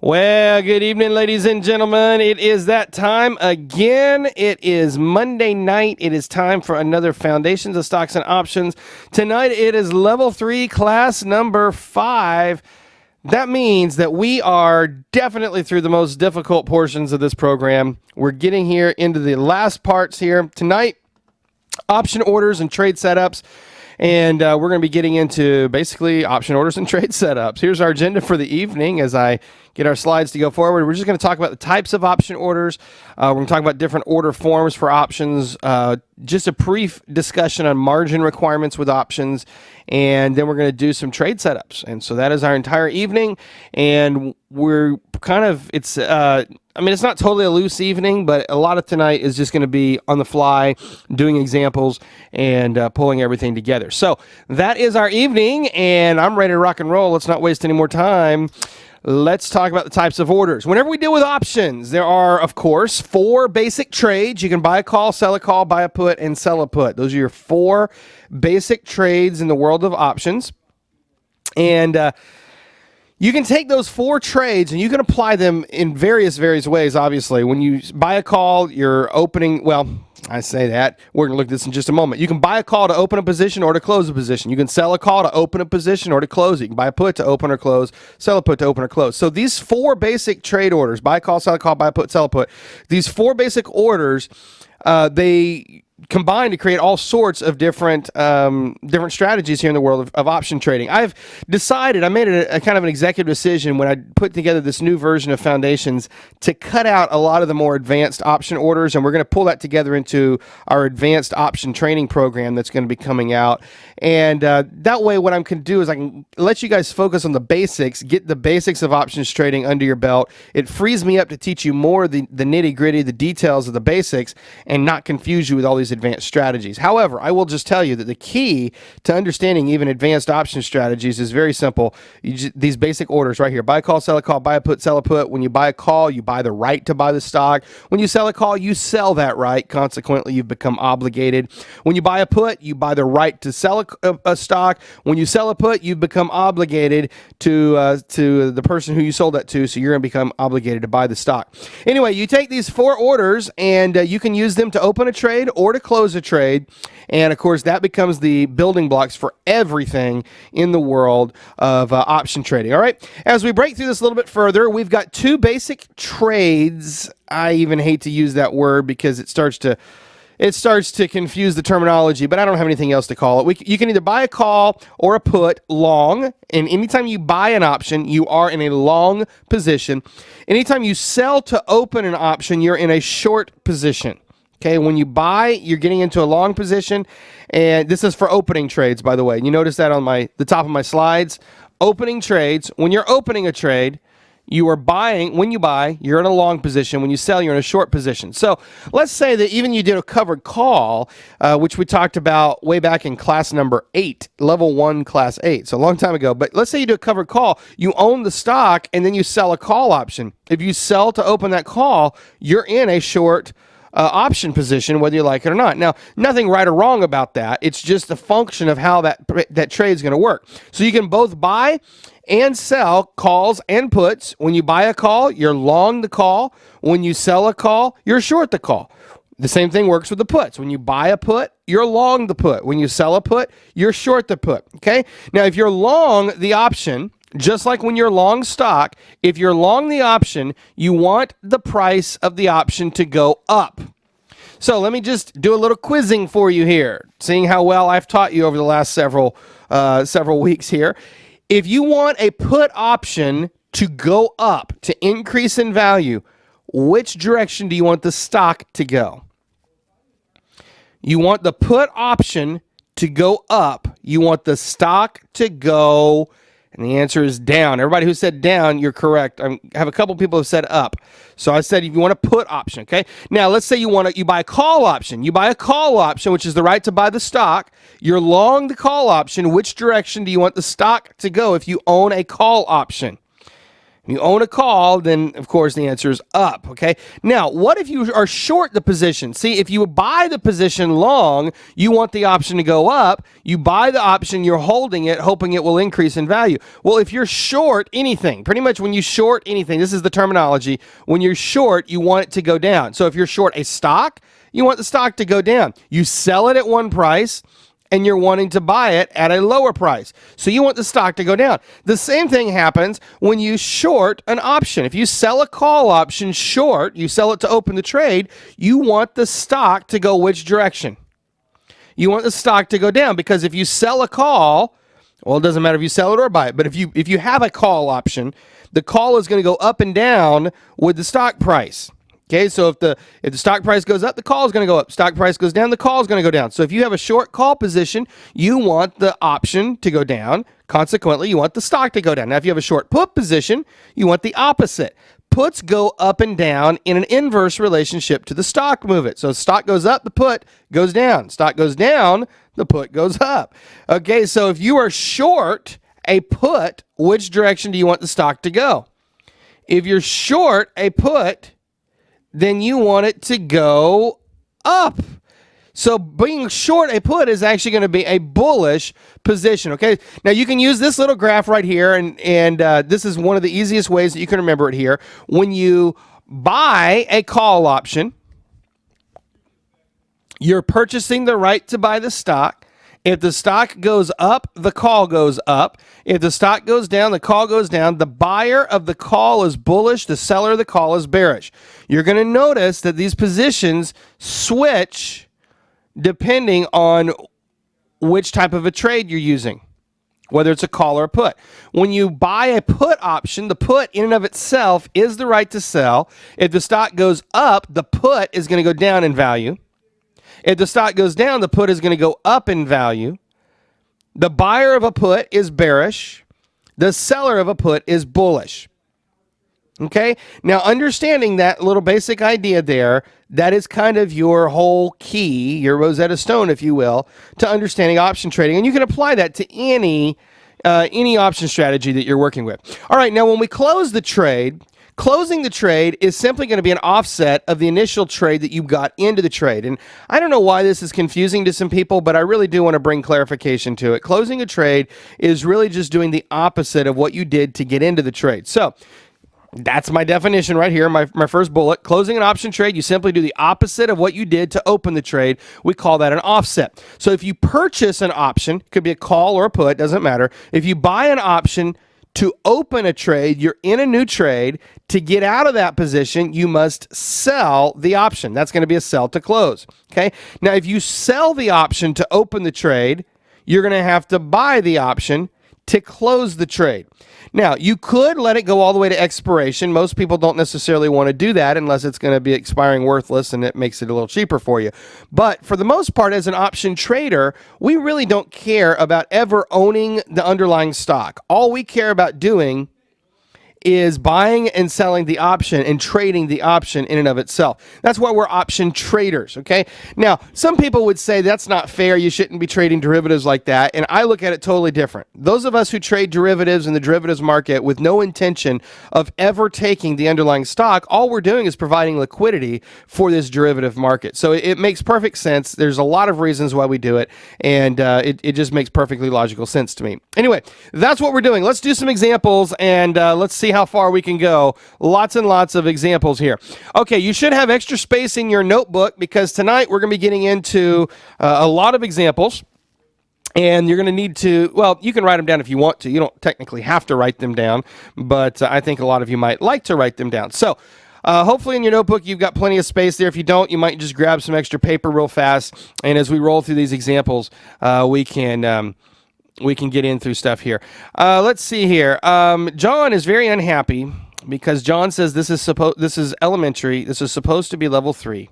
Well, good evening, ladies and gentlemen. It is that time again. It is Monday night. It is time for another Foundations of Stocks and Options. Tonight, it is Level 3, Class number 5. That means that we are definitely through the most difficult portions of this program. We're getting here into the last parts here. Tonight, option orders and trade setups. And we're going to be getting into basically option orders and trade setups. Here's our agenda for the evening as I get our slides to go forward. We're just going to talk about the types of option orders. We're going to talk about different order forms for options, just a brief discussion on margin requirements with options, and then we're going to do some trade setups. And so that is our entire evening, and we're kind of, it's not totally a loose evening, but a lot of tonight is just going to be on the fly, doing examples, and pulling everything together. So that is our evening, and I'm ready to rock and roll. Let's not waste any more time. Let's talk about the types of orders. Whenever we deal with options, there are, of course, 4 basic trades. You can buy a call, sell a call, buy a put, and sell a put. Those are your 4 basic trades in the world of options. And you can take those 4 trades and you can apply them in various ways, obviously. When you buy a call, you're opening, I say that. We're going to look at this in just a moment. You can buy a call to open a position or to close a position. You can sell a call to open a position or to close it. You can buy a put to open or close, sell a put to open or close. So these 4 basic trade orders, buy a call, sell a call, buy a put, sell a put, these 4 basic orders, they combine to create all sorts of different strategies here in the world of option trading. I've decided, I made a kind of an executive decision when I put together this new version of Foundations to cut out a lot of the more advanced option orders, and we're going to pull that together into our advanced option training program that's going to be coming out. And that way what I can do is I can let you guys focus on the basics, get the basics of options trading under your belt. It frees me up to teach you more of the nitty-gritty, the details of the basics, and not confuse you with all these advanced strategies. However, I will just tell you that the key to understanding even advanced option strategies is very simple. These basic orders right here: buy a call, sell a call, buy a put, sell a put. When you buy a call, you buy the right to buy the stock. When you sell a call, you sell that right. Consequently, you've become obligated. When you buy a put, you buy the right to sell a stock. When you sell a put, you've become obligated to the person who you sold that to, so you're going to become obligated to buy the stock. Anyway, you take these 4 orders and you can use them to open a trade or to close a trade, and of course that becomes the building blocks for everything in the world of option trading. All right, as we break through this a little bit further, we've got 2 basic trades. I even hate to use that word because it starts to confuse the terminology, but I don't have anything else to call it. You can either buy a call or a put long, and anytime you buy an option, you are in a long position. Anytime you sell to open an option, you're in a short position. Okay, when you buy, you're getting into a long position, and this is for opening trades, by the way. You notice that on the top of my slides. Opening trades, when you're opening a trade, you are buying. When you buy, you're in a long position. When you sell, you're in a short position. So let's say that even you did a covered call, which we talked about way back in class number 8, level 1, class 8, so a long time ago. But let's say you do a covered call, you own the stock, and then you sell a call option. If you sell to open that call, you're in a short option position, whether you like it or not. Now, nothing right or wrong about that. It's just a function of how that trade is going to work. So you can both buy and sell calls and puts. When you buy a call, you're long the call. When you sell a call, you're short the call. The same thing works with the puts. When you buy a put, you're long the put. When you sell a put, you're short the put. Okay? Now, if you're long the option, just like when you're long stock, if you're long the option, you want the price of the option to go up. So let me just do a little quizzing for you here, seeing how well I've taught you over the last several weeks here. If you want a put option to go up, to increase in value, which direction do you want the stock to go? You want the put option to go up. You want the stock to go, and the answer is down. Everybody who said down, you're correct. I have a couple people who said up. So I said if you want a put option, okay? Now, let's say you buy a call option. You buy a call option, which is the right to buy the stock. You're long the call option. Which direction do you want the stock to go if you own a call option? If you own a call, then of course the answer is up, okay? Now, what if you are short the position? See, if you buy the position long, you want the option to go up. You buy the option, you're holding it, hoping it will increase in value. Well, if you're short anything, pretty much when you short anything, this is the terminology, when you're short, you want it to go down. So if you're short a stock, you want the stock to go down. You sell it at one price, and you're wanting to buy it at a lower price. So you want the stock to go down. The same thing happens when you short an option. If you sell a call option short, you sell it to open the trade, you want the stock to go which direction? You want the stock to go down, because if you sell a call, well, it doesn't matter if you sell it or buy it, but if you have a call option, the call is going to go up and down with the stock price. Okay, so if the stock price goes up, the call is going to go up. Stock price goes down, the call is going to go down. So if you have a short call position, you want the option to go down. Consequently, you want the stock to go down. Now, if you have a short put position, you want the opposite. Puts go up and down in an inverse relationship to the stock movement. So stock goes up, the put goes down. Stock goes down, the put goes up. Okay, so if you are short a put, which direction do you want the stock to go? If you're short a put, then you want it to go up. So being short a put is actually going to be a bullish position, okay? Now, you can use this little graph right here, and this is one of the easiest ways that you can remember it here. When you buy a call option, you're purchasing the right to buy the stock. If the stock goes up, the call goes up. If the stock goes down, the call goes down. The buyer of the call is bullish. The seller of the call is bearish. You're going to notice that these positions switch depending on which type of a trade you're using, whether it's a call or a put. When you buy a put option, the put in and of itself is the right to sell. If the stock goes up, the put is going to go down in value. If the stock goes down, the put is going to go up in value. The buyer of a put is bearish. The seller of a put is bullish. Okay? Now, understanding that little basic idea there, that is kind of your whole key, your Rosetta Stone, if you will, to understanding option trading. And you can apply that to any option strategy that you're working with. All right, now when we close the trade, closing the trade is simply going to be an offset of the initial trade that you got into the trade. And I don't know why this is confusing to some people, but I really do want to bring clarification to it. Closing a trade is really just doing the opposite of what you did to get into the trade. So that's my definition right here, my first bullet. Closing an option trade, you simply do the opposite of what you did to open the trade. We call that an offset. So if you purchase an option, it could be a call or a put, doesn't matter. If you buy an option to open a trade, you're in a new trade. To get out of that position, you must sell the option. That's going to be a sell to close. Okay. Now, if you sell the option to open the trade, you're going to have to buy the option to close the trade. Now, you could let it go all the way to expiration. Most people don't necessarily want to do that unless it's going to be expiring worthless and it makes it a little cheaper for you. But for the most part, as an option trader, we really don't care about ever owning the underlying stock. All we care about doing is buying and selling the option and trading the option in and of itself. That's why we're option traders, okay? Now, some people would say that's not fair. You shouldn't be trading derivatives like that, and I look at it totally different. Those of us who trade derivatives in the derivatives market with no intention of ever taking the underlying stock, all we're doing is providing liquidity for this derivative market. So it makes perfect sense. There's a lot of reasons why we do it, and it just makes perfectly logical sense to me. Anyway, that's what we're doing. Let's do some examples, and let's see how far we can go. Lots and lots of examples here. Okay, you should have extra space in your notebook because tonight we're going to be getting into a lot of examples. And you're going to need to, well, you can write them down if you want to. You don't technically have to write them down, but I think a lot of you might like to write them down. So hopefully in your notebook you've got plenty of space there. If you don't, you might just grab some extra paper real fast. And as we roll through these examples, we can get in through stuff here. Let's see here. John is very unhappy because John says this is elementary. This is supposed to be level 3.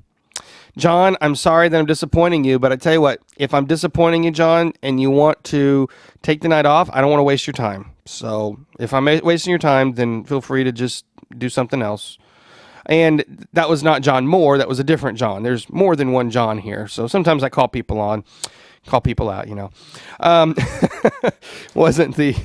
John, I'm sorry that I'm disappointing you, but I tell you what, if I'm disappointing you, John, and you want to take the night off, I don't want to waste your time. So if I'm wasting your time, then feel free to just do something else. And that was not John Moore. That was a different John. There's more than one John here. So sometimes I call people out, you know. Wasn't the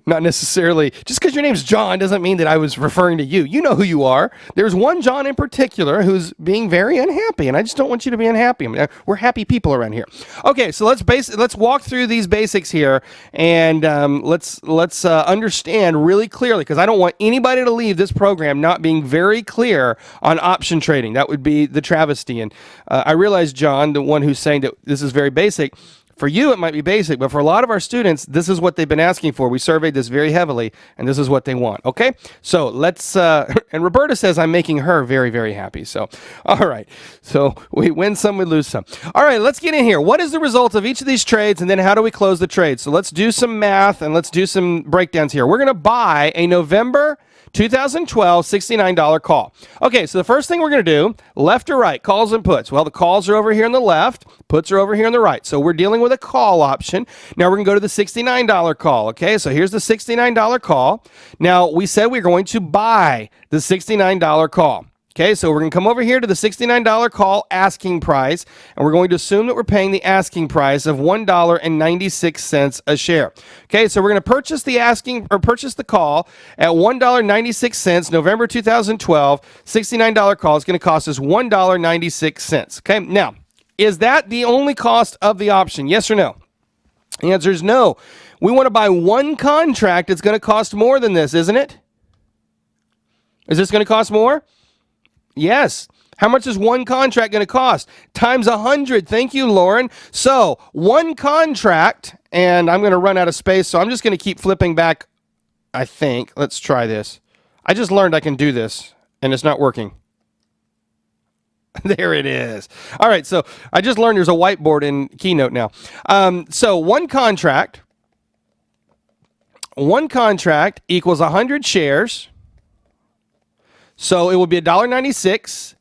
Not necessarily, just because your name's John doesn't mean that I was referring to you. You know who you are. There's one John in particular who's being very unhappy, and I just don't want you to be unhappy. I mean, we're happy people around here. Okay, so let's walk through these basics here, and let's understand really clearly, because I don't want anybody to leave this program not being very clear on option trading. That would be the travesty. And I realize, John, the one who's saying that this is very basic, for you, it might be basic, but for a lot of our students, this is what they've been asking for. We surveyed this very heavily, and this is what they want, okay? So let's, and Roberta says I'm making her very, very happy. So, all right. So we win some, we lose some. All right, let's get in here. What is the result of each of these trades, and then how do we close the trade? So let's do some math, and let's do some breakdowns here. We're going to buy a November 2012 $69 call. Okay, so the first thing we're going to do, left or right, calls and puts. Well, the calls are over here on the left, puts are over here on the right. So we're dealing with a call option. Now we're going to go to the $69 call. Okay, so here's the $69 call. Now we said we're going to buy the $69 call. Okay, so we're going to come over here to the $69 call asking price, and we're going to assume that we're paying the asking price of $1.96 a share. Okay, so we're going to purchase the call at $1.96, November 2012, $69 call is going to cost us $1.96. Okay, now, is that the only cost of the option? Yes or no? The answer is no. We want to buy one contract. It's going to cost more than this, isn't it? Is this going to cost more? Yes. How much is one contract going to cost? Times 100. Thank you, Lauren. So one contract, and I'm going to run out of space, so I'm just going to keep flipping back, I think. Let's try this. I just learned I can do this, and it's not working. There it is. All right, so I just learned there's a whiteboard in Keynote now. So one contract equals 100 shares. So it would be $1.96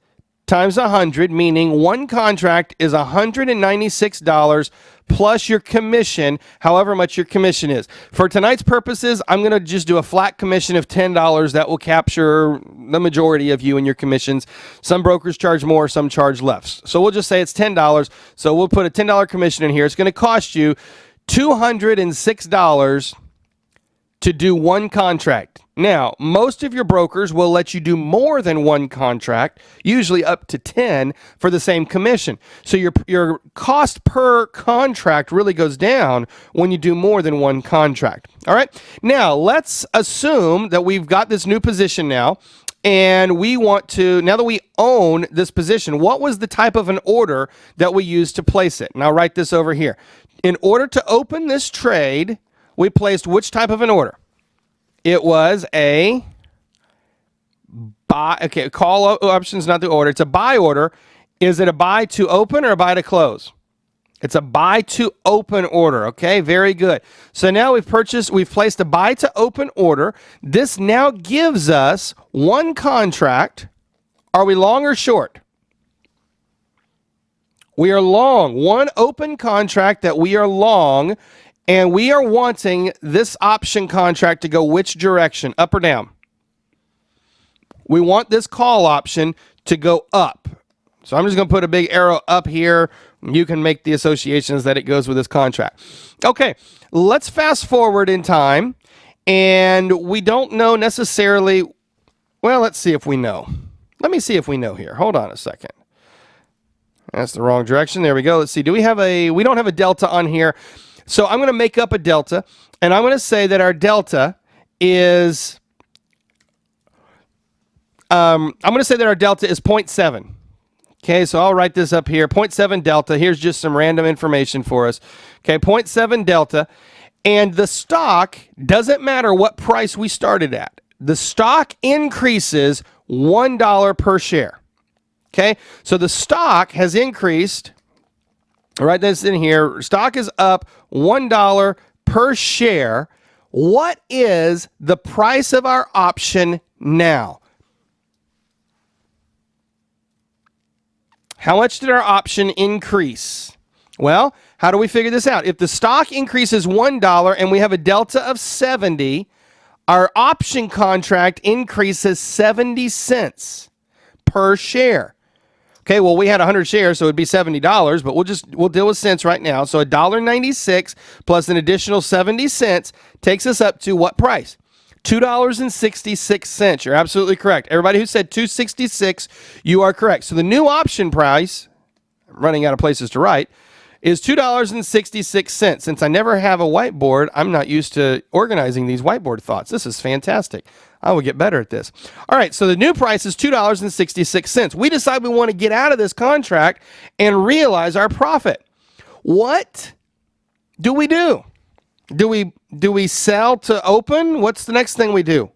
times 100, meaning one contract is $196 plus your commission, however much your commission is. For tonight's purposes, I'm going to just do a flat commission of $10. That will capture the majority of you and your commissions. Some brokers charge more, some charge less. So we'll just say it's $10. So we'll put a $10 commission in here. It's going to cost you $206 to do one contract. Now, most of your brokers will let you do more than one contract, usually up to 10 for the same commission. So your cost per contract really goes down when you do more than one contract. All right. Now, let's assume that we've got this new position now, and we want to, now that we own this position, what was the type of an order that we used to place it? And I'll write this over here. In order to open this trade, we placed which type of an order? It was a buy. Okay, call option is not the order. It's a buy order. Is it a buy to open or a buy to close? It's a buy to open order. Okay, very good. So now we've placed a buy to open order. This now gives us one contract. Are we long or short? We are long. One open contract that we are long. And we are wanting this option contract to go which direction, up or down? We want this call option to go up. So I'm just going to put a big arrow up here. You can make the associations that it goes with this contract. Okay, let's fast forward in time. And we don't know necessarily, well, let's see if we know. Let me see if we know here. Hold on a second. That's the wrong direction. There we go. Let's see. We don't have a delta on here. So I'm going to make up a delta, and I'm going to say that our delta is, I'm going to say that our delta is 0.7. Okay, so I'll write this up here, 0.7 delta. Here's just some random information for us. Okay, 0.7 delta. And the stock, doesn't matter what price we started at. The stock increases $1 per share. Okay, so the stock has increased. All right, that's in here. Stock is up $1 per share. What is the price of our option now? How much did our option increase? Well, how do we figure this out? If the stock increases $1 and we have a delta of 70, our option contract increases 70 cents per share. Okay, well, we had 100 shares, so it'd be $70, but we'll deal with cents right now. So $1.96 plus an additional 70 cents takes us up to what price? $2.66. You're absolutely correct. Everybody who said $2.66, you are correct. So the new option price, I'm running out of places to write, is $2.66. Since I never have a whiteboard, I'm not used to organizing these whiteboard thoughts. This is fantastic. I will get better at this. All right, so the new price is $2.66. We decide we want to get out of this contract and realize our profit. What do we do? Do we sell to open? What's the next thing we do?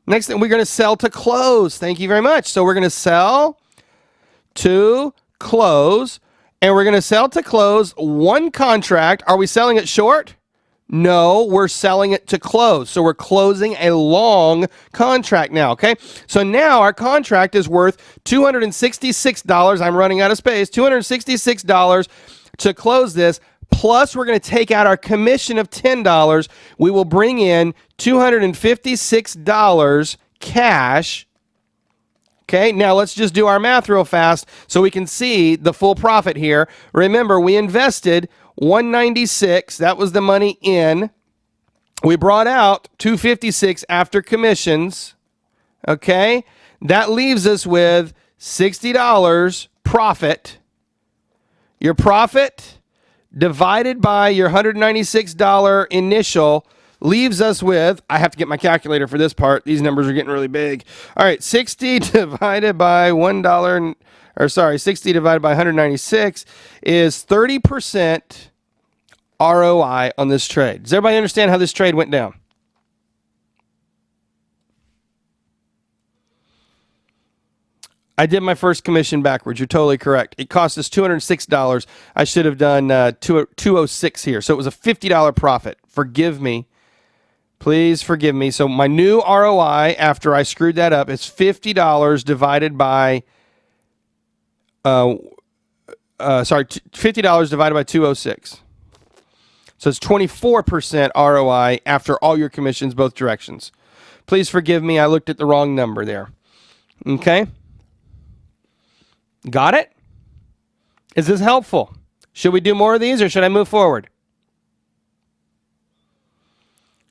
Next thing, we're going to sell to close. Thank you very much. So we're going to sell to close, and we're going to sell to close one contract. Are we selling it short? No, we're selling it to close. So we're closing a long contract now, okay? So now our contract is worth $266. I'm running out of space. $266 to close this, plus we're going to take out our commission of $10. We will bring in $256 cash. Okay, now let's just do our math real fast so we can see the full profit here. Remember, we invested $196. That was the money in. We brought out $256 after commissions. Okay, that leaves us with $60 profit. Your profit divided by your $196 initial leaves us with, I have to get my calculator for this part. These numbers are getting really big. All right, 60 divided by $60 divided by 196 is 30% ROI on this trade. Does everybody understand how this trade went down? I did my first commission backwards. You're totally correct. It cost us $206. I should have done $206 here. So it was a $50 profit. Forgive me. Please forgive me. So my new ROI after I screwed that up is $50 divided by $50 divided by 206. So it's 24% ROI after all your commissions both directions. Please forgive me. I looked at the wrong number there. Okay? Got it? Is this helpful? Should we do more of these or should I move forward?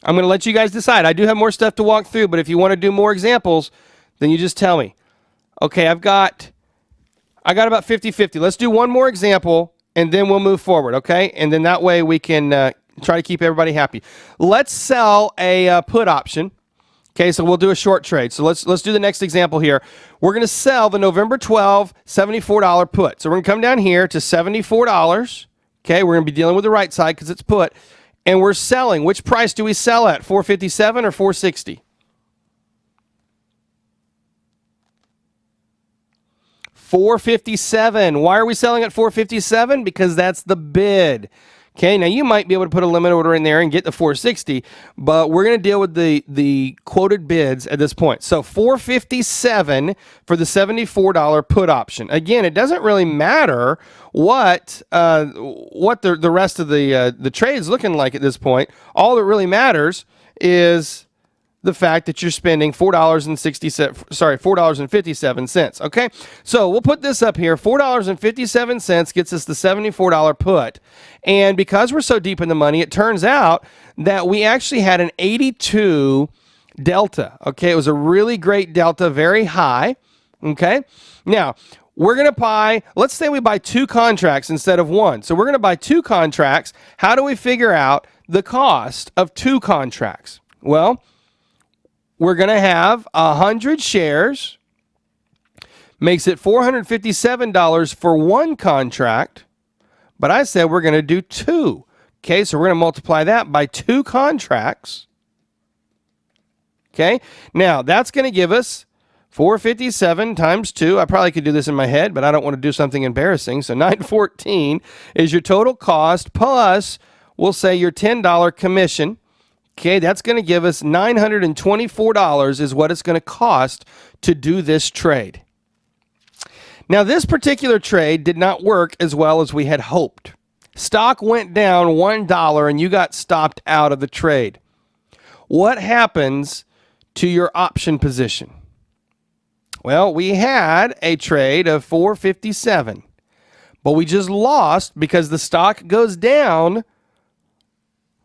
I'm going to let you guys decide. I do have more stuff to walk through, but if you want to do more examples, then you just tell me. Okay, I got about 50-50. Let's do one more example, and then we'll move forward, okay? And then that way we can try to keep everybody happy. Let's sell a put option. Okay, so we'll do a short trade. So let's do the next example here. We're going to sell the November 12 $74 put. So we're going to come down here to $74. Okay, we're going to be dealing with the right side because it's put. And we're selling. Which price do we sell at? $457 or $460? $457. Why are we selling at $457? Because that's the bid. Okay, now you might be able to put a limit order in there and get the $460, but we're going to deal with the quoted bids at this point. So $457 for the $74 put option. Again, it doesn't really matter what the rest of the trade's looking like at this point. All that really matters is the fact that you're spending $4.57. Okay, so we'll put this up here. $4.57 gets us the $74 put, and because we're so deep in the money, it turns out that we actually had an 82 delta. Okay, it was a really great delta, very high. Okay, now we're going to buy, let's say we buy 2 contracts instead of 1. So we're going to buy 2 contracts. How do we figure out the cost of 2 contracts? Well, we're going to have 100 shares, makes it $457 for 1 contract, but I said we're going to do 2. Okay, so we're going to multiply that by 2 contracts. Okay, now that's going to give us 457 times 2. I probably could do this in my head, but I don't want to do something embarrassing. So 914 is your total cost plus, we'll say, your $10 commission. Okay, that's going to give us $924 is what it's going to cost to do this trade. Now, this particular trade did not work as well as we had hoped. Stock went down $1 and you got stopped out of the trade. What happens to your option position? Well, we had a trade of 457, but we just lost because the stock goes down.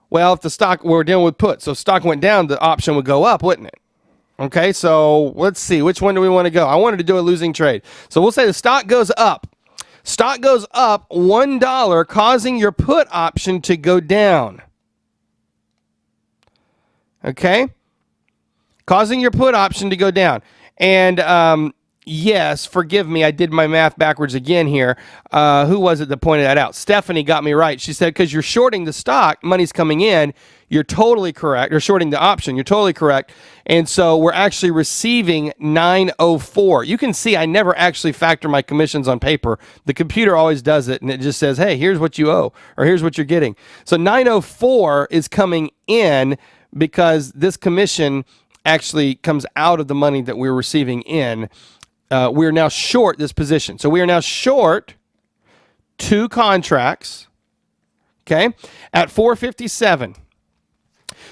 Well, if the stock, we're dealing with put, so stock went down, the option would go up, wouldn't it? Okay, so let's see. Which one do we want to go? I wanted to do a losing trade. So we'll say the stock goes up. Stock goes up $1, causing your put option to go down. Okay? Causing your put option to go down. And yes, forgive me, I did my math backwards again here. Who was it that pointed that out? Stephanie got me right. She said, because you're shorting the stock, money's coming in, you're totally correct. You're shorting the option, you're totally correct. And so we're actually receiving 904. You can see I never actually factor my commissions on paper. The computer always does it, and it just says, hey, here's what you owe, or here's what you're getting. So 904 is coming in because this commission actually comes out of the money that we're receiving in. We're now short this position. So we are now short 2 contracts, okay, at 457.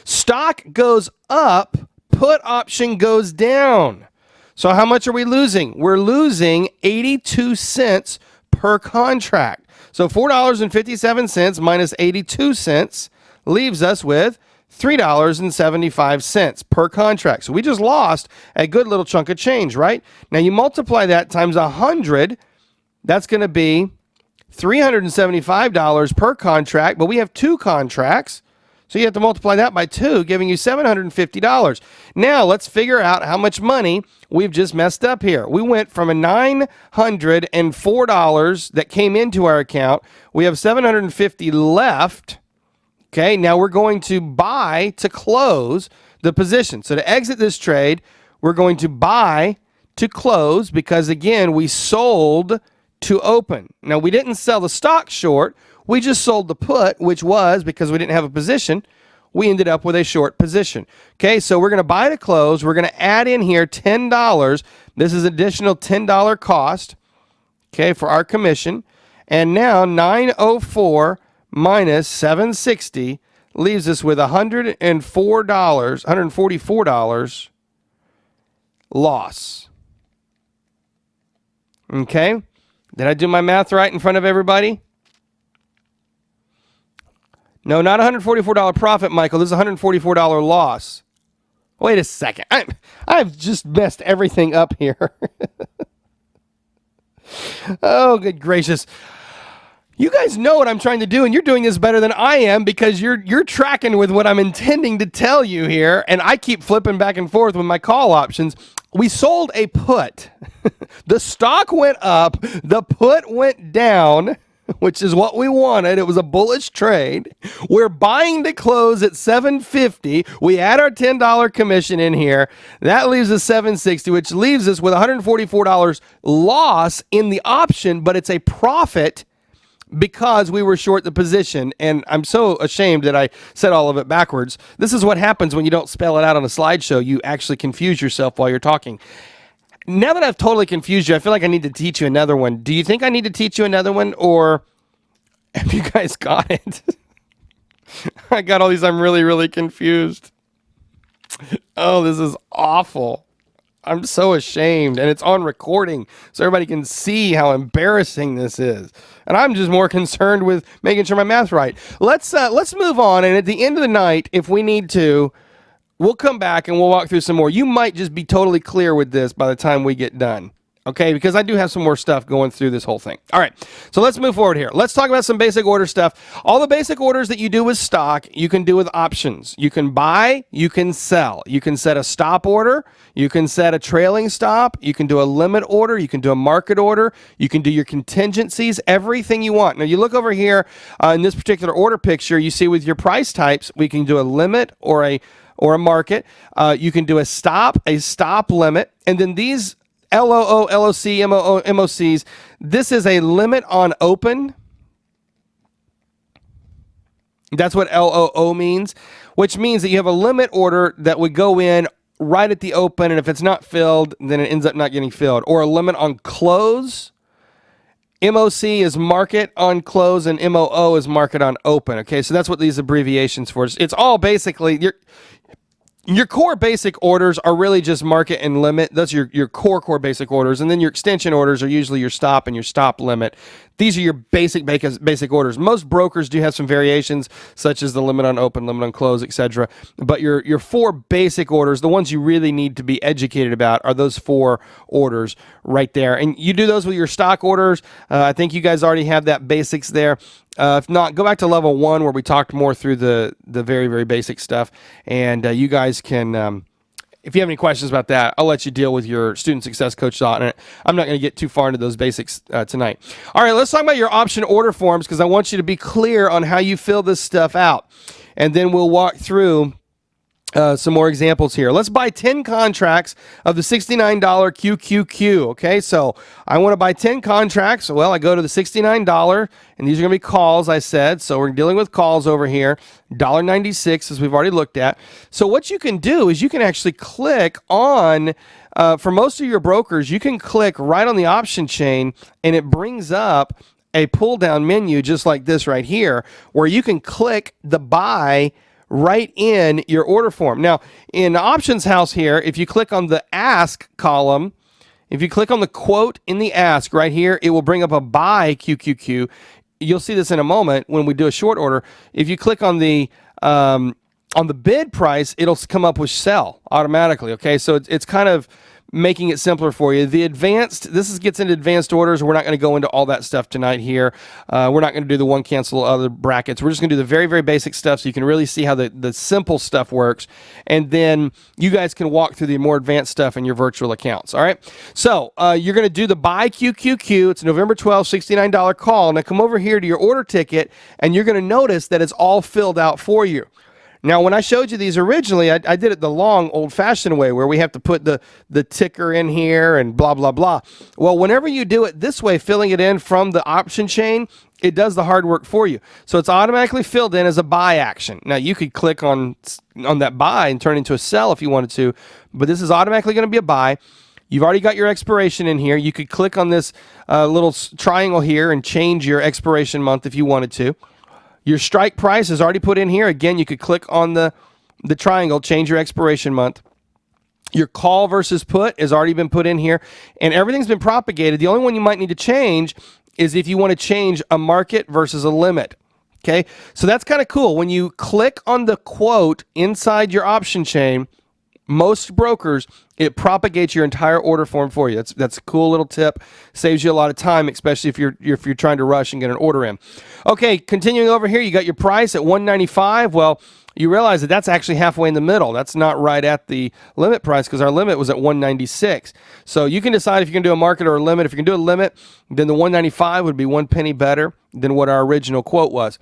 Stock goes up, put option goes down. So how much are we losing? We're losing 82 cents per contract. So $4.57 minus 82 cents leaves us with $3.75 per contract. So we just lost a good little chunk of change, right? Now you multiply that times 100, that's going to be $375 per contract, but we have 2 contracts. So you have to multiply that by 2, giving you $750. Now let's figure out how much money we've just messed up here. We went from a $904 that came into our account. We have $750 left. Okay, now we're going to buy to close the position. So to exit this trade, we're going to buy to close because, again, we sold to open. Now, we didn't sell the stock short. We just sold the put, which was, because we didn't have a position, we ended up with a short position. Okay, so we're going to buy to close. We're going to add in here $10. This is additional $10 cost, okay, for our commission. And now 904 minus 760 leaves us with $144 loss. Okay? Did I do my math right in front of everybody? No, not $144 profit, Michael. This is $144 loss. Wait a second. I've just messed everything up here. Oh, good gracious. You guys know what I'm trying to do, and you're doing this better than I am because you're tracking with what I'm intending to tell you here, and I keep flipping back and forth with my call options. We sold a put. The stock went up, the put went down, which is what we wanted. It was a bullish trade. We're buying to close at $750. We add our $10 commission in here. That leaves us $760, which leaves us with $144 loss in the option, but it's a profit because we were short the position. And I'm so ashamed that I said all of it backwards. This is what happens when you don't spell it out on a slideshow. You actually confuse yourself while you're talking. Now that I've totally confused you, I feel like I need to teach you another one. Do you think I need to teach you another one, or have you guys got it? I got all these. I'm really, really confused. Oh, this is awful. I'm so ashamed, and it's on recording so everybody can see how embarrassing this is. And I'm just more concerned with making sure my math's right. Let's move on, and at the end of the night, if we need to, we'll come back and we'll walk through some more. You might just be totally clear with this by the time we get done. Okay, because I do have some more stuff going through this whole thing. All right, so let's move forward here. Let's talk about some basic order stuff. All the basic orders that you do with stock, you can do with options. You can buy, you can sell. You can set a stop order. You can set a trailing stop. You can do a limit order. You can do a market order. You can do your contingencies, everything you want. Now, you look over here in this particular order picture, you see with your price types, we can do a limit or a market. You can do a stop limit, and then these LOO, LOC, MOO, MOCs. This is a limit on open. That's what LOO means, which means that you have a limit order that would go in right at the open, and if it's not filled, then it ends up not getting filled. Or a limit on close. MOC is market on close, and MOO is market on open. Okay, so that's what these abbreviations for. It's all basically Your core basic orders are really just market and limit. That's your core basic orders. And then your extension orders are usually your stop and your stop limit. These are your basic orders. Most brokers do have some variations, such as the limit on open, limit on close, etc. But your four basic orders, the ones you really need to be educated about, are those four orders right there. And you do those with your stock orders. I think you guys already have that basics there. If not, go back to level 1 where we talked more through the very, very basic stuff. And you guys can, if you have any questions about that, I'll let you deal with your student success coach on it. I'm not going to get too far into those basics tonight. All right, let's talk about your option order forms because I want you to be clear on how you fill this stuff out. And then we'll walk through some more examples here. Let's buy 10 contracts of the $69 QQQ. Okay, so I want to buy 10 contracts. Well, I go to the $69, and these are going to be calls, I said. So we're dealing with calls over here. $1.96, as we've already looked at. So what you can do is you can actually click on, for most of your brokers, you can click right on the option chain, and it brings up a pull-down menu just like this right here, where you can click the buy right in your order form. Now, in Options House here, if you click on the Ask column, if you click on the quote in the Ask right here, it will bring up a buy QQQ. You'll see this in a moment when we do a short order. If you click on the bid price, it'll come up with sell automatically. Okay, so it's kind of making it simpler for you. The advanced, gets into advanced orders. We're not going to go into all that stuff tonight here. We're not going to do the one cancel other brackets. We're just going to do the very, very basic stuff so you can really see how the simple stuff works. And then you guys can walk through the more advanced stuff in your virtual accounts. All right. So you're going to do the buy QQQ. It's November 12th, $69 call. Now come over here to your order ticket and you're going to notice that it's all filled out for you. Now, when I showed you these originally, I did it the long, old-fashioned way where we have to put the ticker in here and blah, blah, blah. Well, whenever you do it this way, filling it in from the option chain, it does the hard work for you. So it's automatically filled in as a buy action. Now, you could click on that buy and turn it into a sell if you wanted to, but this is automatically going to be a buy. You've already got your expiration in here. You could click on this little triangle here and change your expiration month if you wanted to. Your strike price is already put in here. Again, you could click on the triangle, change your expiration month. Your call versus put has already been put in here, and everything's been propagated. The only one you might need to change is if you want to change a market versus a limit. Okay, so that's kind of cool. When you click on the quote inside your option chain, most brokers, it propagates your entire order form for you. That's a cool little tip. Saves you a lot of time, especially if you're trying to rush and get an order in. Okay, continuing over here, you got your price at $195. Well, you realize that that's actually halfway in the middle. That's not right at the limit price because our limit was at $196. So you can decide if you can do a market or a limit. If you can do a limit, then the $195 would be 1 penny better than what our original quote was.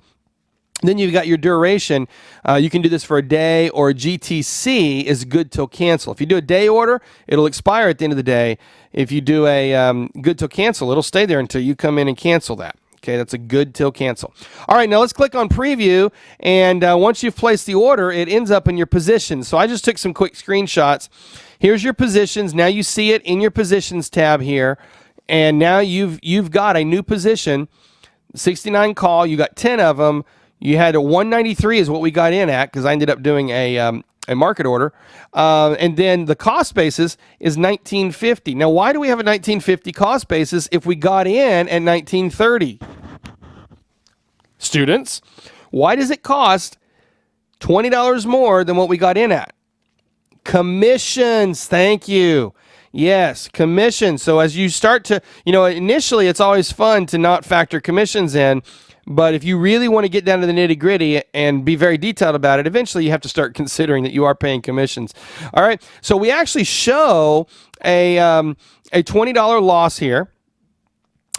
Then you've got your duration. You can do this for a day, or a GTC is good till cancel. If you do a day order, it'll expire at the end of the day. If you do a good till cancel, it'll stay there until you come in and cancel that. Okay, that's a good till cancel. All right, now let's click on preview, and once you've placed the order, it ends up in your positions. So I just took some quick screenshots. Here's your positions. Now you see it in your positions tab here, and now you've got a new position, 69 call. You got 10 of them. You had a 193 is what we got in at because I ended up doing a market order. And then the cost basis is $19.50. Now, why do we have a $19.50 cost basis if we got in at $19.30? Students, why does it cost $20 more than what we got in at? Commissions. Thank you. Yes, commissions. So as you start to, initially it's always fun to not factor commissions in. But if you really want to get down to the nitty gritty and be very detailed about it, eventually you have to start considering that you are paying commissions. All right. So we actually show a $20 loss here.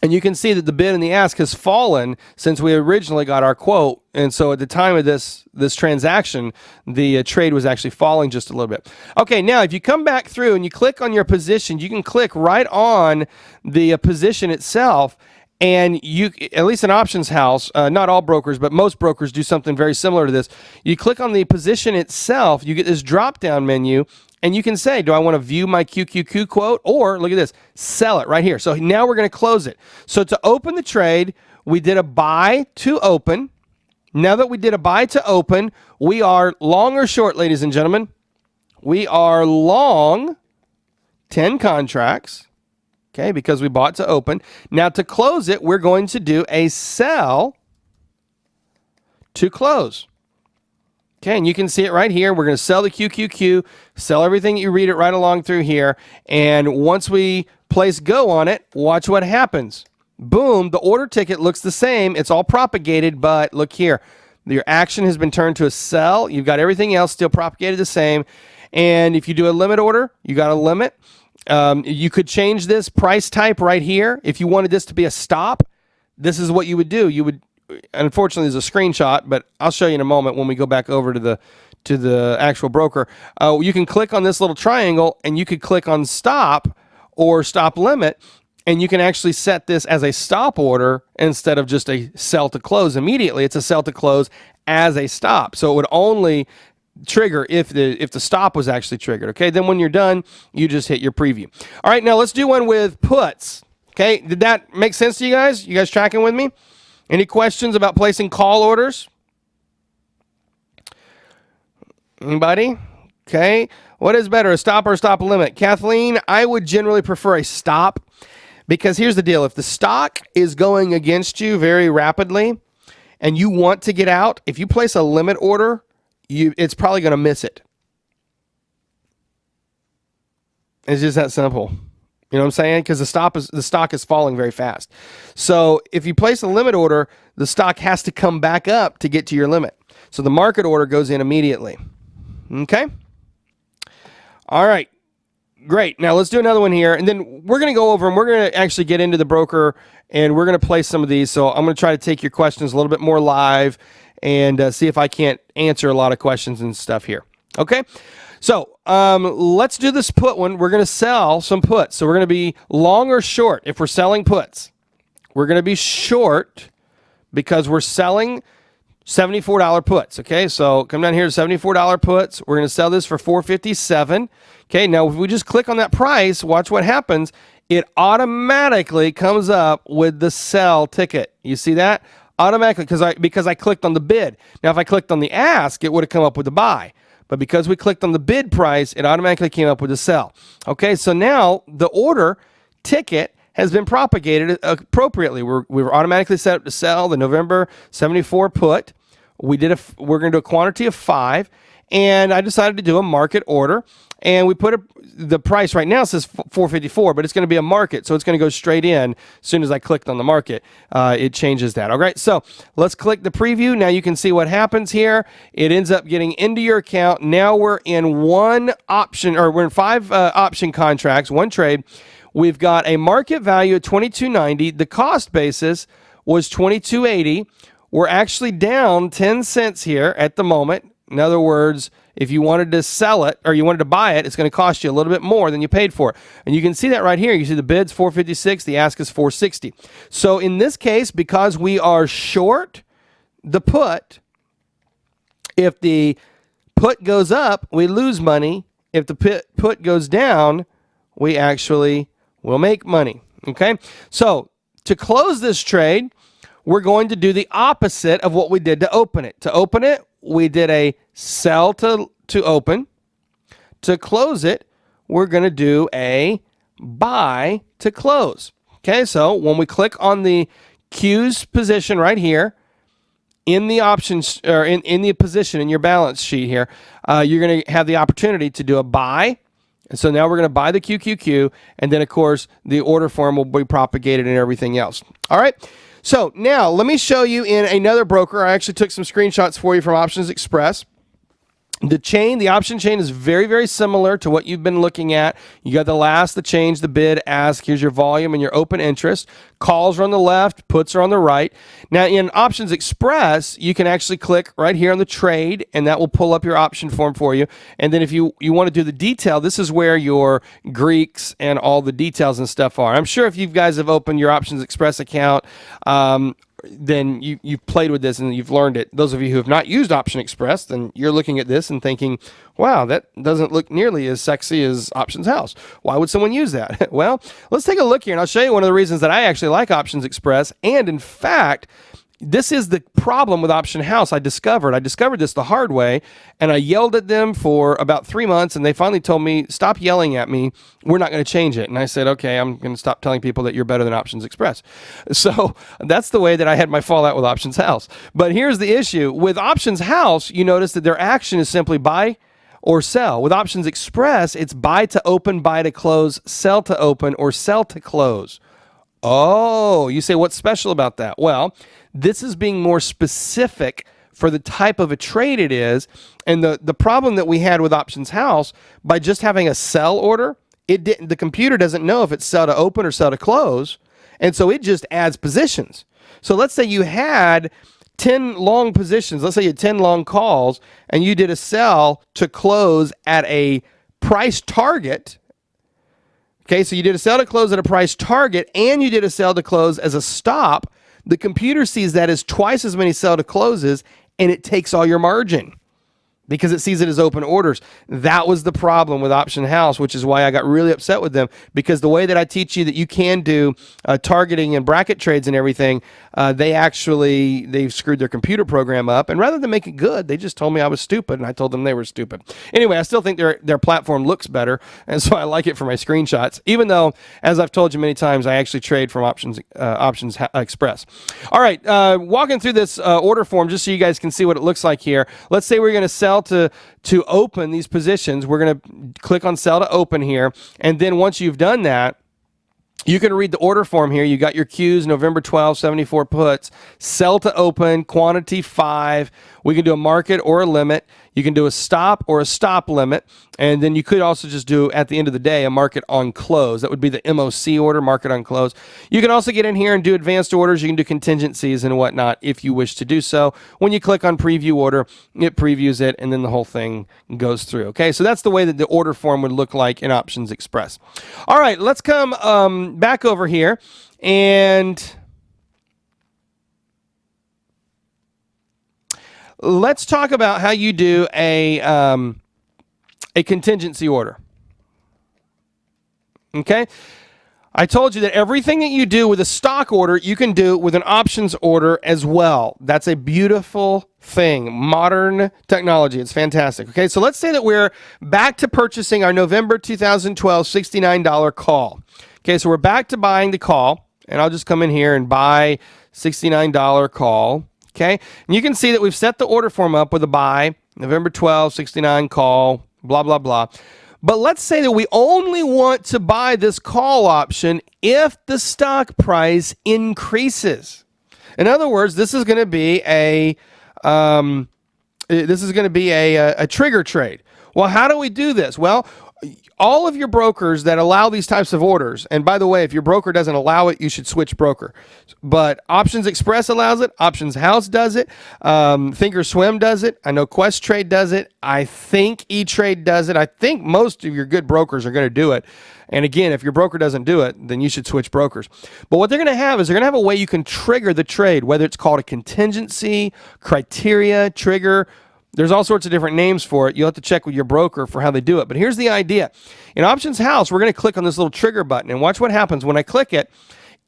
And you can see that the bid and the ask has fallen since we originally got our quote. And so at the time of this transaction, the trade was actually falling just a little bit. Okay, now if you come back through and you click on your position, you can click right on the position itself. And you, at least in Options House, not all brokers, but most brokers do something very similar to this. You click on the position itself, you get this drop-down menu, and you can say, do I want to view my QQQ quote? Or, look at this, sell it right here. So now we're going to close it. So to open the trade, we did a buy to open. Now that we did a buy to open, we are long or short, ladies and gentlemen. we are long 10 contracts, okay, because we bought to open. Now to close it, we're going to do a sell to close. Okay, and you can see it right here. We're going to sell the QQQ, sell everything. You read it right along through here. And once we place go on it, watch what happens. Boom, the order ticket looks the same. It's all propagated, but look here. Your action has been turned to a sell. You've got everything else still propagated the same. And if you do a limit order, you got a limit. You could change this price type right here. If you wanted this to be a stop, this is what you would do. You would, unfortunately, there's a screenshot, but I'll show you in a moment when we go back over to the actual broker. You can click on this little triangle, and you could click on stop or stop limit, and you can actually set this as a stop order instead of just a sell to close immediately. It's a sell to close as a stop. So it would only trigger if the stop was actually triggered. Okay, then when you're done, you just hit your preview. All right, now let's do one with puts. Okay, did that make sense to you guys? You guys tracking with me? Any questions about placing call orders? Anybody? Okay. What is better, a stop or a stop limit? Kathleen, I would generally prefer a stop because here's the deal. If the stock is going against you very rapidly and you want to get out, if you place a limit order, it's probably going to miss it. It's just that simple. You know what I'm saying? Because the stock is falling very fast. So if you place a limit order, the stock has to come back up to get to your limit. So the market order goes in immediately. Okay? All right. Great. Now let's do another one here. And then we're going to go over and we're going to actually get into the broker and we're going to place some of these. So I'm going to try to take your questions a little bit more live and see if I can't answer a lot of questions and stuff here. Okay? So let's do this put one. We're going to sell some puts. So we're going to be long or short if we're selling puts. We're going to be short because we're selling $74 puts. Okay, so come down here to $74 puts. We're going to sell this for $457. Okay, now if we just click on that price, watch what happens. It automatically comes up with the sell ticket. You see that? Automatically because I clicked on the bid. Now if I clicked on the ask, it would have come up with the buy. But because we clicked on the bid price, it automatically came up with the sell. Okay, so now the order ticket has been propagated appropriately. We were automatically set up to sell the November 74 put. We're going to do a quantity of 5, and I decided to do a market order. And we put the price right now says $454, but it's going to be a market, so it's going to go straight in. As soon as I clicked on the market, it changes that. All right, so let's click the preview. Now you can see what happens here. It ends up getting into your account. Now we're in one option, or we're in 5 option contracts, one trade. We've got a market value of $22.90. The cost basis was $22.80. We're actually down 10 cents here at the moment. In other words, if you wanted to sell it or you wanted to buy it, it's going to cost you a little bit more than you paid for it. And you can see that right here. You see the bid's $456, the ask is $460. So in this case, because we are short the put, if the put goes up, we lose money. If the put goes down, we actually will make money. Okay? So to close this trade, we're going to do the opposite of what we did to open it. To open it, we did a sell to open. To close it, we're going to do a buy to close. Okay, so when we click on the Q's position right here, in the options, or in the position in your balance sheet here, you're going to have the opportunity to do a buy. And so now we're going to buy the QQQ, and then, of course, the order form will be propagated and everything else. All right? So now let me show you in another broker. I actually took some screenshots for you from Options Express. The option chain is very, very similar to what you've been looking at. You got the last, the change, the bid, ask. Here's your volume and your open interest. Calls are on the left, puts are on the right. Now in Options Express, you can actually click right here on the trade, and that will pull up your option form for you. And then if you want to do the detail, this is where your Greeks and all the details and stuff are. I'm sure if you guys have opened your Options Express account, then you've played with this and you've learned it. Those of you who have not used Option Express, then you're looking at this and thinking, wow, that doesn't look nearly as sexy as Options House. Why would someone use that? Well, let's take a look here, and I'll show you one of the reasons that I actually like Options Express. And in fact, this is the problem with Option House. I discovered this the hard way, and I yelled at them for about 3 months, and they finally told me, stop yelling at me. We're not going to change it. And I said, okay, I'm going to stop telling people that you're better than Options Express. So that's the way that I had my fallout with Options House. But here's the issue. With Options House, you notice that their action is simply buy or sell. With Options Express, it's buy to open, buy to close, sell to open, or sell to close. Oh, you say, what's special about that? Well, this is being more specific for the type of a trade it is. And the problem that we had with Options House, by just having a sell order, the computer doesn't know if it's sell to open or sell to close. And so it just adds positions. So let's say you had 10 long positions. Let's say you had 10 long calls, and you did a sell to close at a price target. Okay, so you did a sell to close at a price target, and you did a sell to close as a stop. The computer sees that as twice as many sell to closes, and it takes all your margin because it sees it as open orders. That was the problem with Option House, which is why I got really upset with them, because the way that I teach you that you can do targeting and bracket trades and everything, they've screwed their computer program up, and rather than make it good, they just told me I was stupid, and I told them they were stupid. Anyway, I still think their platform looks better, and so I like it for my screenshots, even though, as I've told you many times, I actually trade from Options Express. All right, walking through this order form just so you guys can see what it looks like here. Let's say we're going to sell to open these positions. We're going to click on sell to open here, and then once you've done that, you can read the order form here. You got your Qs, November 12, 74 puts, sell to open, quantity 5. We can do a market or a limit. You can do a stop or a stop limit. And then you could also just do, at the end of the day, a market on close. That would be the MOC order, market on close. You can also get in here and do advanced orders. You can do contingencies and whatnot if you wish to do so. When you click on preview order, it previews it, and then the whole thing goes through. Okay, so that's the way that the order form would look like in Options Express. All right, let's come back over here and let's talk about how you do a contingency order. Okay? I told you that everything that you do with a stock order, you can do with an options order as well. That's a beautiful thing. Modern technology. It's fantastic. Okay, so let's say that we're back to purchasing our November 2012 $69 call. Okay, so we're back to buying the call, and I'll just come in here and buy $69 call. Okay, and you can see that we've set the order form up with a buy, November 12, 69 call, blah, blah, blah. But let's say that we only want to buy this call option if the stock price increases. In other words, this is going to be a trigger trade. Well, how do we do this? Well, all of your brokers that allow these types of orders, and by the way, if your broker doesn't allow it, you should switch broker. But Options Express allows it. Options House does it. Thinkorswim does it. I know Questrade does it. I think E-Trade does it. I think most of your good brokers are going to do it. And again, if your broker doesn't do it, then you should switch brokers. But what they're going to have is they're going to have a way you can trigger the trade, whether it's called a contingency, criteria, trigger. There's all sorts of different names for it. You'll have to check with your broker for how they do it. But here's the idea. In Options House, we're going to click on this little trigger button. And watch what happens. When I click it,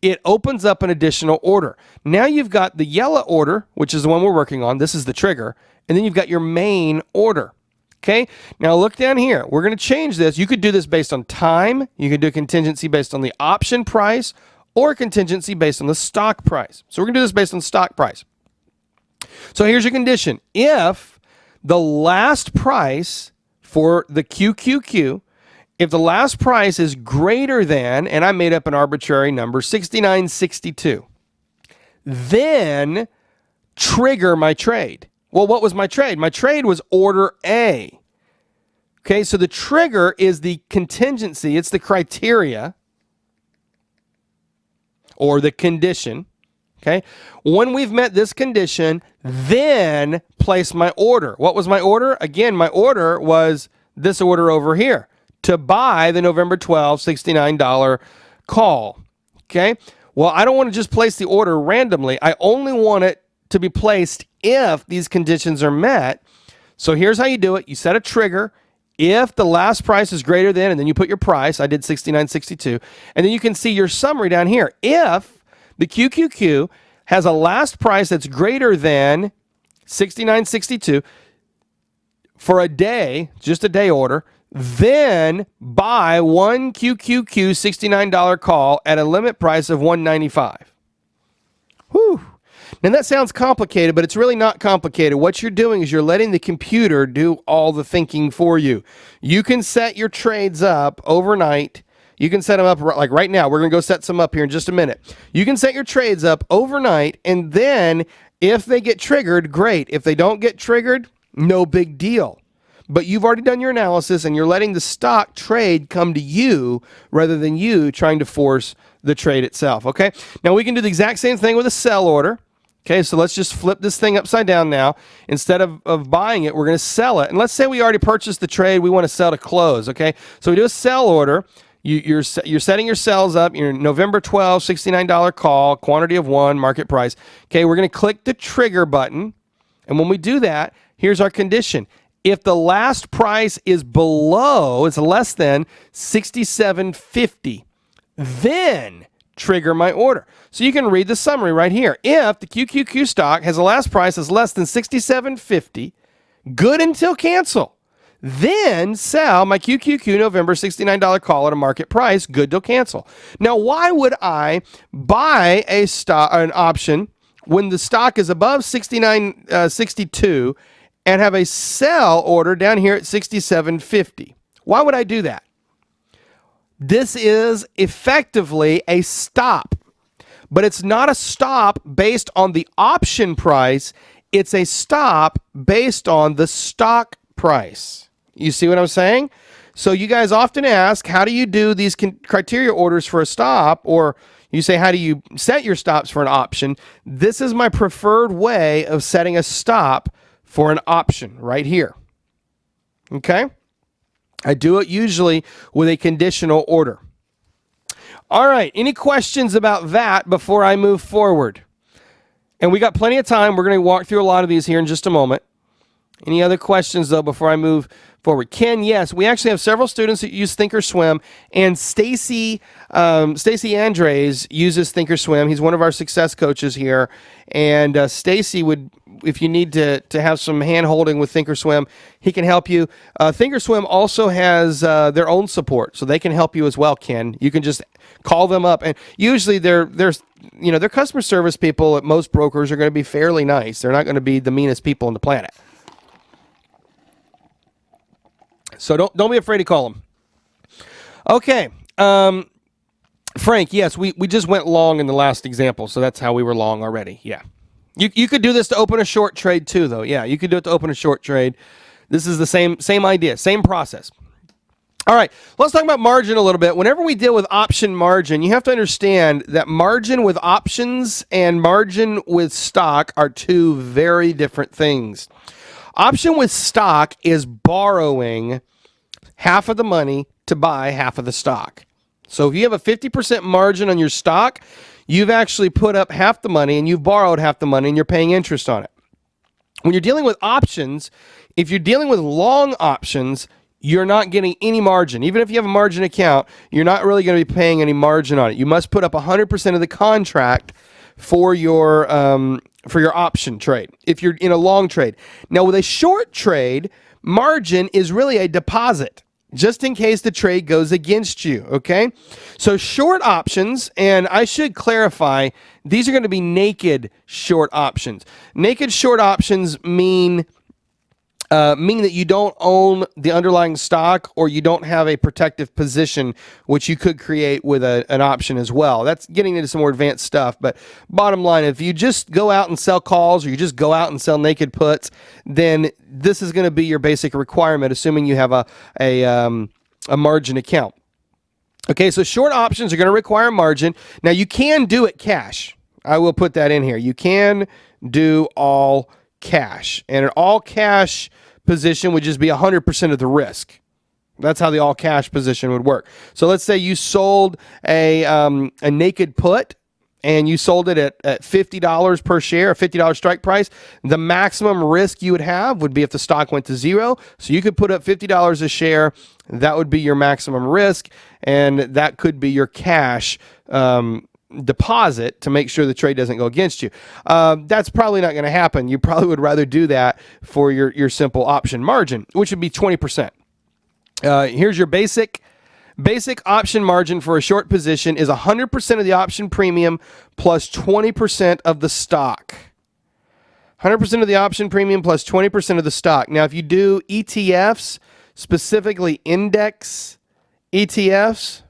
it opens up an additional order. Now you've got the yellow order, which is the one we're working on. This is the trigger. And then you've got your main order. Okay? Now look down here. We're going to change this. You could do this based on time. You could do a contingency based on the option price or a contingency based on the stock price. So we're going to do this based on stock price. So here's your condition. If the last price for the QQQ, if the last price is greater than, and I made up an arbitrary number, 69.62, then trigger my trade. Well, what was my trade? My trade was order A. Okay, so the trigger is the contingency. It's the criteria or the condition. Okay, when we've met this condition, then place my order. What was my order? Again, my order was this order over here to buy the November 12 $69 call. Okay, well, I don't want to just place the order randomly. I only want it to be placed if these conditions are met. So here's how you do it. You set a trigger. If the last price is greater than, and then you put your price. I did 69.62, and then you can see your summary down here. If the QQQ has a last price that's greater than $69.62 for a day, just a day order, then buy one QQQ $69 call at a limit price of $195. Whew. Now that sounds complicated, but it's really not complicated. What you're doing is you're letting the computer do all the thinking for you. You can set your trades up overnight. You can set them up like right now. We're going to go set some up here in just a minute. You can set your trades up overnight, and then if they get triggered, great. If they don't get triggered, no big deal. But you've already done your analysis, and you're letting the stock trade come to you rather than you trying to force the trade itself, okay? Now, we can do the exact same thing with a sell order. Okay, so let's just flip this thing upside down now. Instead of buying it, we're going to sell it. And let's say we already purchased the trade. We want to sell to close, okay? So we do a sell order. You're setting your sells up. Your November 12, $69 call, quantity of 1, market price. Okay, we're going to click the trigger button. And when we do that, here's our condition. If the last price is below, it's less than $67.50, then trigger my order. So you can read the summary right here. If the QQQ stock has a last price that's less than $67.50, good until cancel, then sell my QQQ November $69 call at a market price, good till cancel. Now, why would I buy an option when the stock is above $69.62 and have a sell order down here at $67.50? Why would I do that? This is effectively a stop, but it's not a stop based on the option price. It's a stop based on the stock price. You see what I'm saying? So you guys often ask, how do you do these criteria orders for a stop? Or you say, how do you set your stops for an option? This is my preferred way of setting a stop for an option right here. Okay? I do it usually with a conditional order. All right, any questions about that before I move forward? And we got plenty of time. We're going to walk through a lot of these here in just a moment. Any other questions, though, before I move forward? Ken, yes, we actually have several students that use Thinkorswim, and Stacy Andres uses Thinkorswim. He's one of our success coaches here, and Stacy would, if you need to have some hand-holding with Thinkorswim, he can help you. Thinkorswim also has their own support, so they can help you as well, Ken. You can just call them up, and usually their customer service people at most brokers are going to be fairly nice. They're not going to be the meanest people on the planet. So don't be afraid to call them. Okay. Frank, yes, we just went long in the last example, so that's how we were long already. Yeah. You could do this to open a short trade too, though. Yeah, you could do it to open a short trade. This is the same idea, same process. All right, let's talk about margin a little bit. Whenever we deal with option margin, you have to understand that margin with options and margin with stock are two very different things. Option with stock is borrowing half of the money to buy half of the stock. So if you have a 50% margin on your stock, you've actually put up half the money and you've borrowed half the money and you're paying interest on it. When you're dealing with options, if you're dealing with long options, you're not getting any margin. Even if you have a margin account, you're not really going to be paying any margin on it. You must put up 100% of the contract for your option trade if you're in a long trade. Now, with a short trade, margin is really a deposit, just in case the trade goes against you, okay? So short options, and I should clarify, these are going to be naked short options. Naked short options mean that you don't own the underlying stock or you don't have a protective position, which you could create with an option as well. That's getting into some more advanced stuff. But bottom line, if you just go out and sell calls or you just go out and sell naked puts, then this is going to be your basic requirement, assuming you have a margin account. Okay, so short options are going to require margin. Now, you can do it cash. I will put that in here. You can do all cash. And an all cash position would just be 100% of the risk. That's how the all cash position would work. So let's say you sold a naked put and you sold it at $50 per share, a $50 strike price. The maximum risk you would have would be if the stock went to zero. So you could put up $50 a share. That would be your maximum risk. And that could be your cash deposit to make sure the trade doesn't go against you. That's probably not going to happen. You probably would rather do that for your simple option margin, which would be 20%. Here's your basic option margin for a short position is 100% of the option premium plus 20% of the stock. 100% of the option premium plus 20% of the stock. Now, if you do ETFs, specifically index ETFs,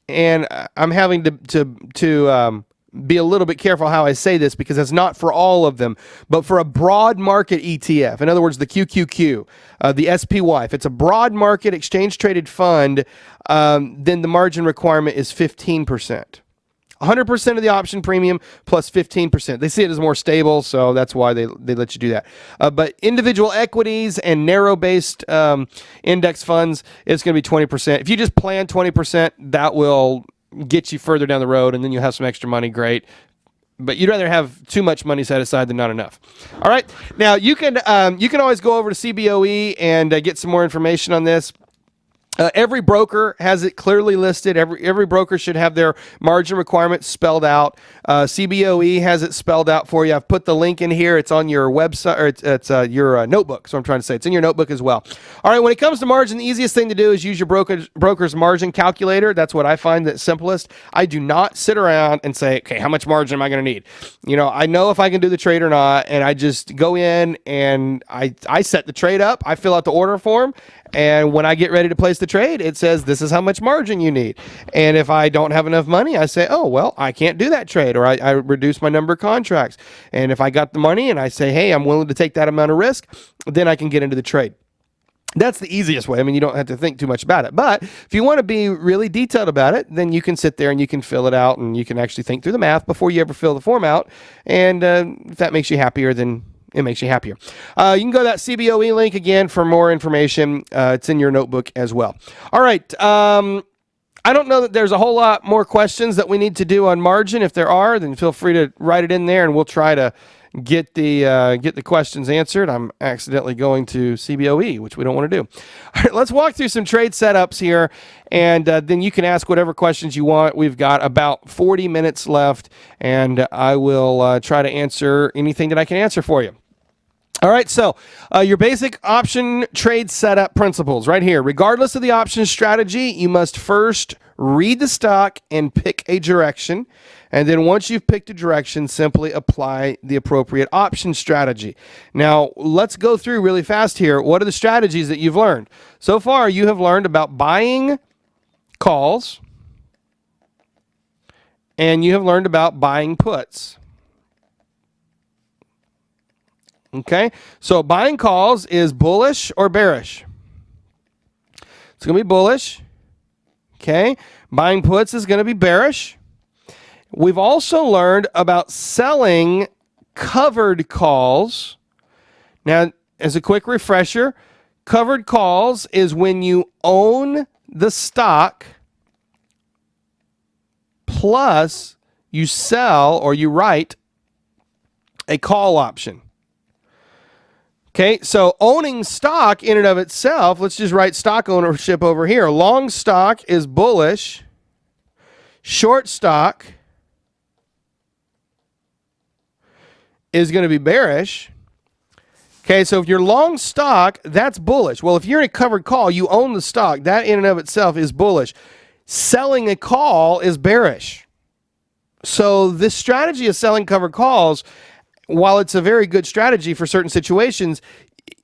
and I'm having to be a little bit careful how I say this because it's not for all of them, but for a broad market ETF, in other words, the QQQ, the SPY, if it's a broad market exchange traded fund, then the margin requirement is 15%. 100% of the option premium plus 15%. They see it as more stable, so that's why they let you do that. But individual equities and narrow-based index funds, it's going to be 20%. If you just plan 20%, that will get you further down the road, and then you'll have some extra money, great. But you'd rather have too much money set aside than not enough. All right. Now, you can always go over to CBOE and get some more information on this. Every broker has it clearly listed. Every broker should have their margin requirements spelled out. CBOE has it spelled out for you. I've put the link in here. It's on your website, or it's your notebook. So I'm trying to say it's in your notebook as well. All right. When it comes to margin, the easiest thing to do is use your broker's margin calculator. That's what I find the simplest. I do not sit around and say, okay, how much margin am I going to need? I know if I can do the trade or not, and I just go in and I set the trade up. I fill out the order form. And when I get ready to place the trade, it says this is how much margin you need. And if I don't have enough money, I say, oh, well, I can't do that trade, or I reduce my number of contracts. And if I got the money and I say, hey, I'm willing to take that amount of risk, then I can get into the trade. That's the easiest way. I mean, you don't have to think too much about it. But if you want to be really detailed about it, then you can sit there and you can fill it out, and you can actually think through the math before you ever fill the form out. And if that makes you happier, then it makes you happier. You can go to that CBOE link again for more information. It's in your notebook as well. All right. I don't know that there's a whole lot more questions that we need to do on margin. If there are, then feel free to write it in there, and we'll try to get the questions answered. I'm accidentally going to CBOE, which we don't want to do. All right, let's walk through some trade setups here, and then you can ask whatever questions you want. We've got about 40 minutes left, and I will try to answer anything that I can answer for you. All right, so your basic option trade setup principles right here. Regardless of the option strategy, you must first read the stock and pick a direction. And then once you've picked a direction, simply apply the appropriate option strategy. Now, let's go through really fast here. What are the strategies that you've learned? So far, you have learned about buying calls, and you have learned about buying puts. Okay, so buying calls is bullish or bearish? It's going to be bullish. Okay, buying puts is going to be bearish. We've also learned about selling covered calls. Now, as a quick refresher, covered calls is when you own the stock plus you sell or you write a call option. Okay, so owning stock in and of itself, let's just write stock ownership over here. Long stock is bullish. Short stock is going to be bearish. Okay, so if you're long stock, that's bullish. Well, if you're in a covered call, you own the stock. That in and of itself is bullish. Selling a call is bearish. So this strategy of selling covered calls, while it's a very good strategy for certain situations,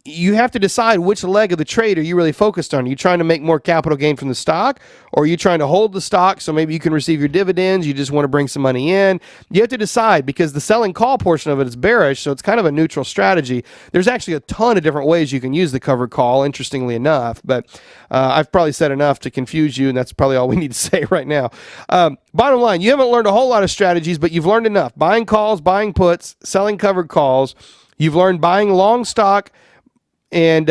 you have to decide which leg of the trade are you really focused on. Are you trying to make more capital gain from the stock, or are you trying to hold the stock so maybe you can receive your dividends, you just want to bring some money in? You have to decide, because the selling call portion of it is bearish, so it's kind of a neutral strategy. There's actually a ton of different ways you can use the covered call, interestingly enough, but I've probably said enough to confuse you, and that's probably all we need to say right now. Bottom line, you haven't learned a whole lot of strategies, but you've learned enough. Buying calls, buying puts, selling covered calls. You've learned buying long stock, and